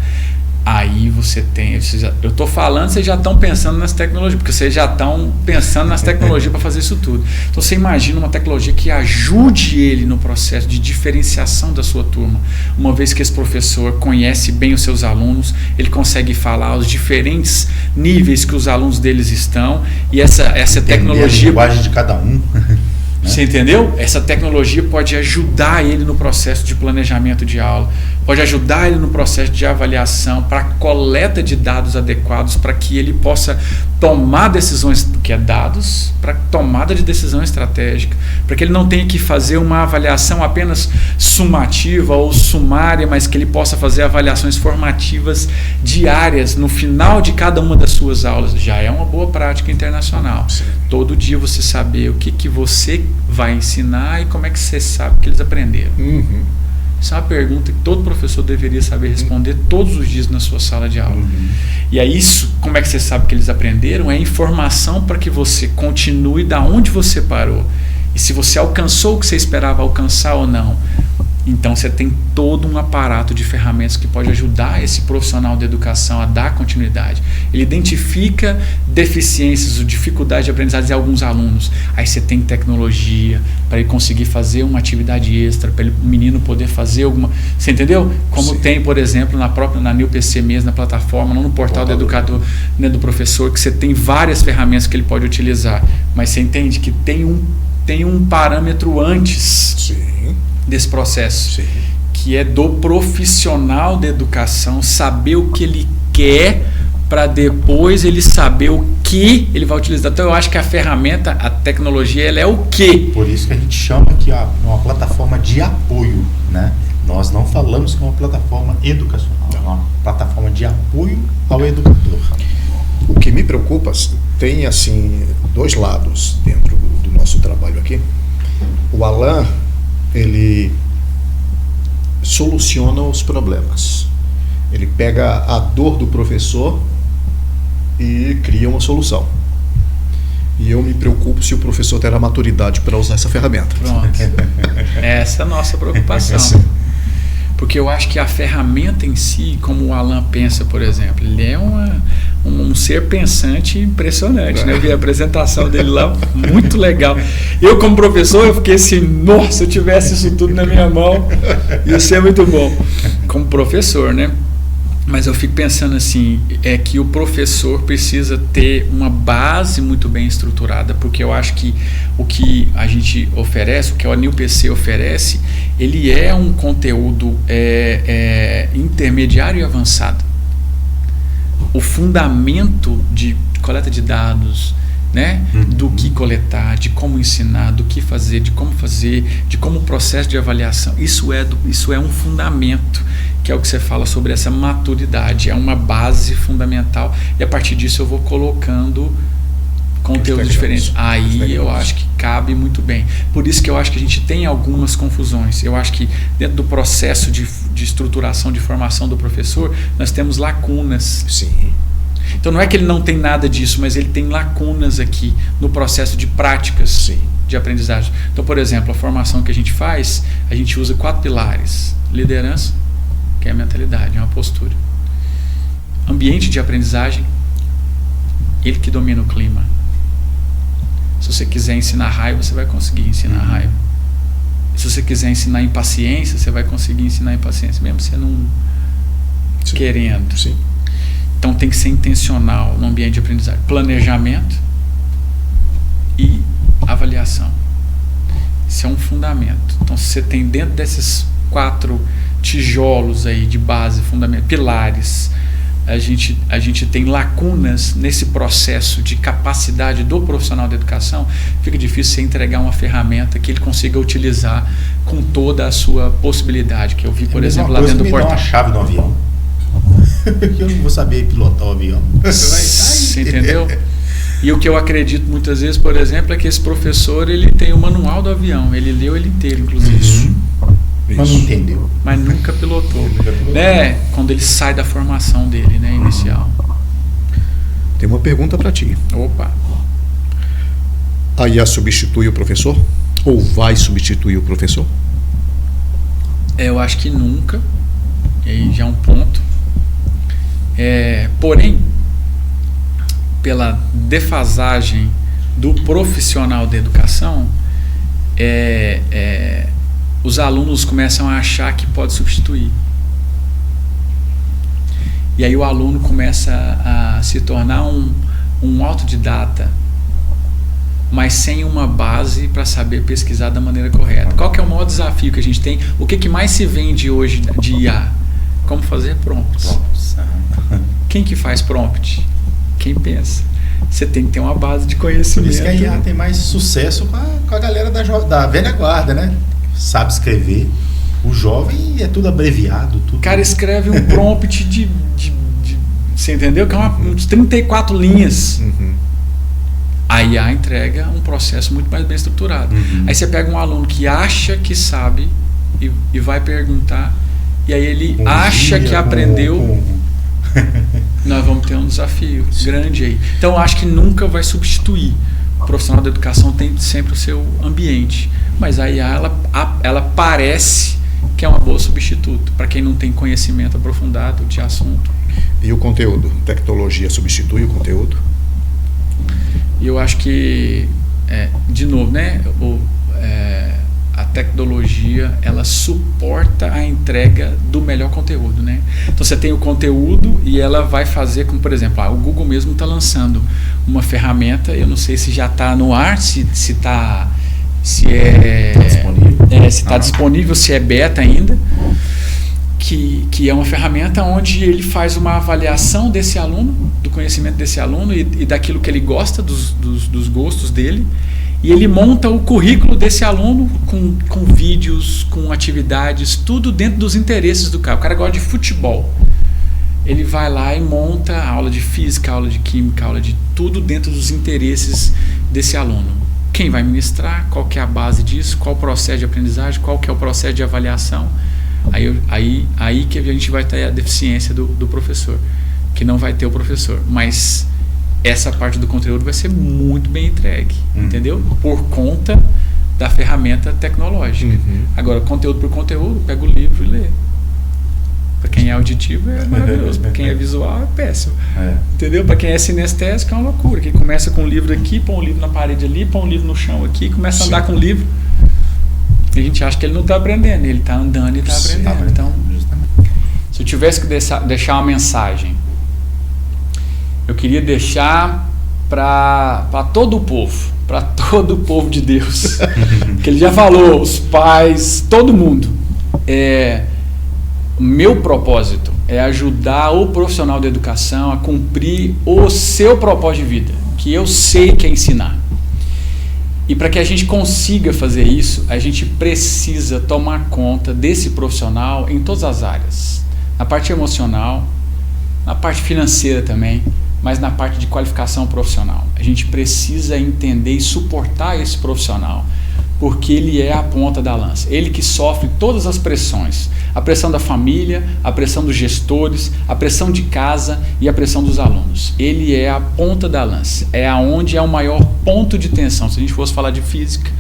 aí você tem... eu estou falando, vocês já estão pensando nas tecnologias, porque vocês já estão pensando nas tecnologias para fazer isso tudo. Então você imagina uma tecnologia que ajude ele no processo de diferenciação da sua turma. Uma vez que esse professor conhece bem os seus alunos, ele consegue falar os diferentes níveis que os alunos deles estão, e essa tecnologia... a linguagem de cada um. Você entendeu? Essa tecnologia pode ajudar ele no processo de planejamento de aula, pode ajudar ele no processo de avaliação, para a coleta de dados adequados, para que ele possa tomar decisões, que é dados, para tomada de decisão estratégica, para que ele não tenha que fazer uma avaliação apenas sumativa ou sumária, mas que ele possa fazer avaliações formativas diárias no final de cada uma das suas aulas. Já é uma boa prática internacional. Sim. Todo dia você saber o que você vai ensinar e como é que você sabe que eles aprenderam. Uhum. Isso é uma pergunta que todo professor deveria saber responder todos os dias na sua sala de aula. E é isso, como é que você sabe que eles aprenderam? É informação para que você continue da onde você parou. E se você alcançou o que você esperava alcançar ou não. Então você tem todo um aparato de ferramentas que pode ajudar esse profissional da educação a dar continuidade. Ele identifica deficiências ou dificuldade de aprendizagem de alguns alunos. Aí você tem tecnologia para ele conseguir fazer uma atividade extra, para o menino poder fazer alguma... Você entendeu? Como Sim. tem, por exemplo, na NilPC mesmo, na plataforma, no portal do educador, né, do professor, que você tem várias ferramentas que ele pode utilizar. Mas você entende que tem um parâmetro antes... Sim. desse processo, Sim. que é do profissional da educação saber o que ele quer para depois ele saber o que ele vai utilizar. Então eu acho que a ferramenta, a tecnologia, ela é o quê? Por isso que a gente chama aqui uma plataforma de apoio, né? Nós não falamos que é uma plataforma educacional, é uma plataforma de apoio ao educador. O que me preocupa, tem assim dois lados dentro do nosso trabalho aqui. O Alan, ele soluciona os problemas. Ele pega a dor do professor e cria uma solução. E eu me preocupo se o professor terá maturidade para usar essa ferramenta. Pronto. Essa é a nossa preocupação. Porque eu acho que a ferramenta em si, como o Alan pensa, por exemplo, ele é um ser pensante impressionante, né? Eu vi a apresentação dele lá, muito legal. Eu, como professor, eu fiquei assim, nossa, se eu tivesse isso tudo na minha mão, ia ser muito bom. Como professor, né? Mas eu fico pensando assim, é que o professor precisa ter uma base muito bem estruturada, porque eu acho que o que a gente oferece, o que a NilPC oferece, ele é um conteúdo intermediário e avançado. O fundamento de coleta de dados, né? Do que coletar, de como ensinar, do que fazer, de como o processo de avaliação, isso é um fundamento, que é o que você fala sobre essa maturidade, é uma base fundamental, e a partir disso eu vou colocando conteúdos diferentes. Aí eu acho que cabe muito bem. Por isso que eu acho que a gente tem algumas confusões. Eu acho que dentro do processo de estruturação, de formação do professor, nós temos lacunas. Sim. Então não é que ele não tem nada disso, mas ele tem lacunas aqui no processo de práticas Sim. de aprendizagem. Então, por exemplo, a formação que a gente faz, a gente usa 4 pilares. Liderança, que é a mentalidade, é uma postura. Ambiente de aprendizagem, ele que domina o clima. Se você quiser ensinar raiva, você vai conseguir ensinar raiva. Se você quiser ensinar impaciência, você vai conseguir ensinar impaciência, mesmo você não Sim. querendo. Sim. Então tem que ser intencional no ambiente de aprendizagem. Planejamento e avaliação. Isso é um fundamento. Então se você tem dentro desses 4 tijolos aí de base, fundamento, pilares, a gente tem lacunas nesse processo de capacidade do profissional da educação, fica difícil você entregar uma ferramenta que ele consiga utilizar com toda a sua possibilidade, que eu vi, por exemplo, lá dentro do portal. Me dá uma chave do avião. Eu não vou saber pilotar o avião. Você entendeu? E o que eu acredito muitas vezes, por exemplo, é que esse professor ele tem o manual do avião, ele leu ele inteiro, inclusive. Mas não entendeu. Mas nunca pilotou. Né? Quando ele sai da formação dele, né, inicial. Tem uma pergunta para ti. Opa. A IA substitui o professor? Ou vai substituir o professor? Eu acho que nunca. E aí já é um ponto. Porém, pela defasagem do profissional da educação, os alunos começam a achar que pode substituir. E aí o aluno começa a se tornar um autodidata, mas sem uma base para saber pesquisar da maneira correta. Qual que é o maior desafio que a gente tem? O que mais se vende hoje de IA? Como fazer prompts. Quem que faz prompt? Quem pensa? Você tem que ter uma base de conhecimento. Por isso que a IA tem mais sucesso com a galera da velha guarda, né? Sabe escrever. O jovem é tudo abreviado. Tudo. O cara escreve um prompt de você entendeu? Que é uns 34 linhas. A IA entrega um processo muito mais bem estruturado. Aí você pega um aluno que acha que sabe e vai perguntar, e aí ele acha que aprendeu. Nós vamos ter um desafio grande aí. Então eu acho que nunca vai substituir. O profissional da educação tem sempre o seu ambiente, mas a IA ela parece que é uma boa substituto para quem não tem conhecimento aprofundado de assunto. E o conteúdo? Tecnologia substitui o conteúdo? E eu acho que, de novo, né, a tecnologia ela suporta a entrega do melhor conteúdo, né? Então você tem o conteúdo e ela vai fazer como, por exemplo, o Google mesmo está lançando uma ferramenta, eu não sei se já está no ar, se está disponível, se é beta ainda, que é uma ferramenta onde ele faz uma avaliação desse aluno, do conhecimento desse aluno e daquilo que ele gosta, dos gostos dele, e ele monta o currículo desse aluno com vídeos, com atividades, tudo dentro dos interesses do cara. O cara gosta de futebol. Ele vai lá e monta a aula de física, aula de química, aula de tudo dentro dos interesses desse aluno. Quem vai ministrar, qual que é a base disso, qual o processo de aprendizagem, qual que é o processo de avaliação. Aí que a gente vai ter a deficiência do professor, que não vai ter o professor, mas essa parte do conteúdo vai ser muito bem entregue, entendeu? Por conta da ferramenta tecnológica. Agora, conteúdo por conteúdo, pega o livro e lê. Para quem é auditivo é maravilhoso, para quem é visual é péssimo, entendeu? Para quem é sinestésico é uma loucura, que começa com um livro aqui, põe um livro na parede ali, põe um livro no chão aqui, começa a andar com o livro. E a gente acha que ele não está aprendendo, ele está andando e está aprendendo. Então, se eu tivesse que deixar uma mensagem, eu queria deixar para todo o povo de Deus, que ele já falou, os pais, todo mundo. Meu propósito é ajudar o profissional da educação a cumprir o seu propósito de vida, que eu sei que é ensinar. E para que a gente consiga fazer isso, a gente precisa tomar conta desse profissional em todas as áreas. Na parte emocional, na parte financeira também, mas na parte de qualificação profissional. A gente precisa entender e suportar esse profissional, porque ele é a ponta da lança. Ele que sofre todas as pressões. A pressão da família, a pressão dos gestores, a pressão de casa e a pressão dos alunos. Ele é a ponta da lança. É aonde é o maior ponto de tensão. Se a gente fosse falar de física,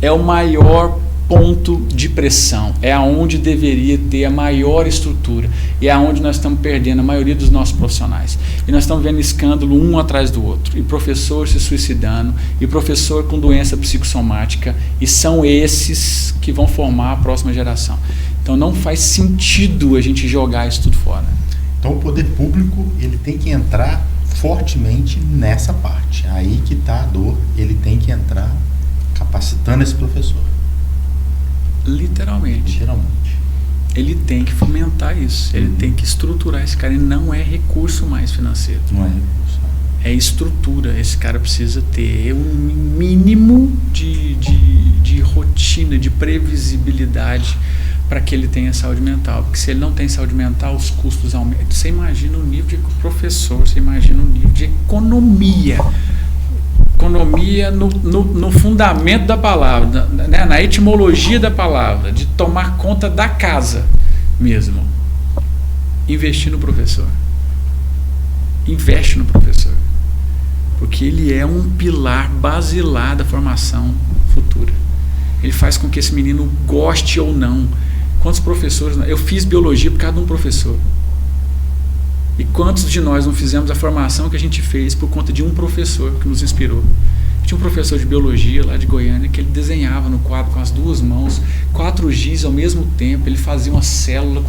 é o maior ponto de pressão. É aonde deveria ter a maior estrutura. E é aonde nós estamos perdendo a maioria dos nossos profissionais. E nós estamos vendo escândalo um atrás do outro. E professor se suicidando, e professor com doença psicossomática. E são esses que vão formar a próxima geração. Então não faz sentido a gente jogar isso tudo fora. Então o poder público ele tem que entrar fortemente nessa parte. Aí que está a dor. Ele tem que entrar capacitando esse professor. Literalmente. Ele tem que fomentar isso. Ele tem que estruturar esse cara. Ele não é recurso mais financeiro. Não é recurso. É estrutura. Esse cara precisa ter um mínimo de rotina, de previsibilidade para que ele tenha saúde mental. Porque se ele não tem saúde mental, os custos aumentam. Você imagina o nível de professor, você imagina o nível de economia economia no fundamento da palavra, né? Na etimologia da palavra, de tomar conta da casa mesmo. Investir no professor. Investe no professor. Porque ele é um pilar basilar da formação futura. Ele faz com que esse menino goste ou não. Quantos professores... Eu fiz biologia por causa de um professor. E quantos de nós não fizemos a formação que a gente fez por conta de um professor que nos inspirou? Tinha um professor de biologia lá de Goiânia que ele desenhava no quadro com as duas mãos, 4 giz ao mesmo tempo, ele fazia uma célula.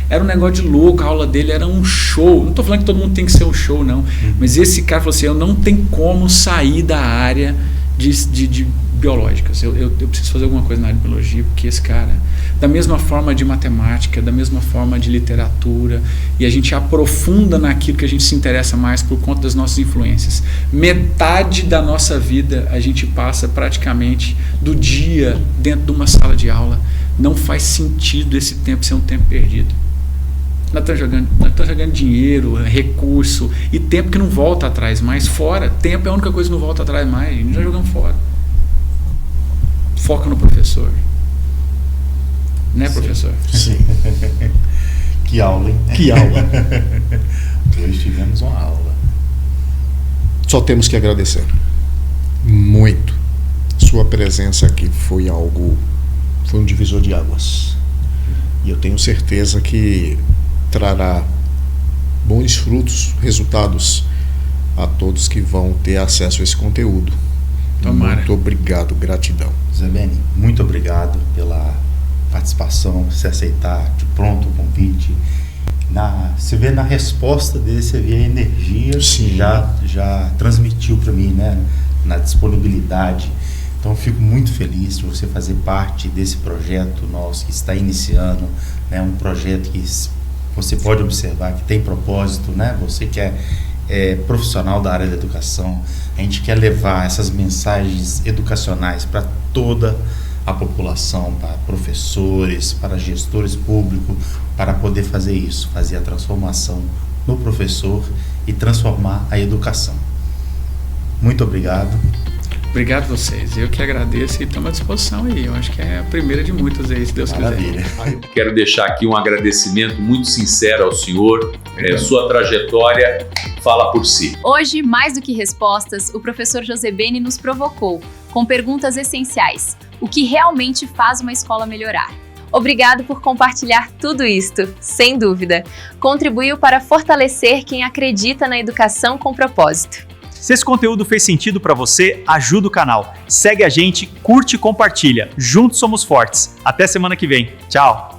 Era um negócio de louco, a aula dele era um show. Não estou falando que todo mundo tem que ser um show, não. Mas esse cara falou assim, eu não tenho como sair da área de biológicas. Eu preciso fazer alguma coisa na área de biologia, porque esse cara, da mesma forma de matemática, da mesma forma de literatura, e a gente aprofunda naquilo que a gente se interessa mais por conta das nossas influências. Metade da nossa vida a gente passa praticamente do dia dentro de uma sala de aula. Não faz sentido esse tempo ser um tempo perdido. Nós estamos jogando dinheiro, recurso e tempo que não volta atrás mais. Fora, tempo é a única coisa que não volta atrás mais. A gente já jogamos fora. Foca no professor. Né, professor? Sim. Que aula, hein? Que aula. Hoje tivemos uma aula. Só temos que agradecer. Muito. Sua presença aqui foi um divisor de águas. E eu tenho certeza que trará bons frutos, resultados a todos que vão ter acesso a esse conteúdo. Tomara. Muito obrigado, gratidão. Zé Beni, muito obrigado pela participação, se aceitar de pronto o convite. Você vê na resposta dele, você vê a energia. Sim. Que já transmitiu para mim, né? Na disponibilidade. Então eu fico muito feliz de você fazer parte desse projeto nosso que está iniciando, né? Um projeto que você pode observar que tem propósito, né? Você que é profissional da área da educação, a gente quer levar essas mensagens educacionais para toda a população, para professores, para gestores públicos, para poder fazer isso, fazer a transformação no professor e transformar a educação. Muito obrigado. Obrigado a vocês. Eu que agradeço e estamos à disposição aí. Eu acho que é a primeira de muitas aí, se Deus Maravilha. quiser. Quero deixar aqui um agradecimento muito sincero ao senhor. Sua trajetória fala por si. Hoje, mais do que respostas, o professor José Beni nos provocou com perguntas essenciais. O que realmente faz uma escola melhorar? Obrigado por compartilhar tudo isto, sem dúvida. Contribuiu para fortalecer quem acredita na educação com propósito. Se esse conteúdo fez sentido para você, ajuda o canal. Segue a gente, curte e compartilha. Juntos somos fortes. Até semana que vem. Tchau!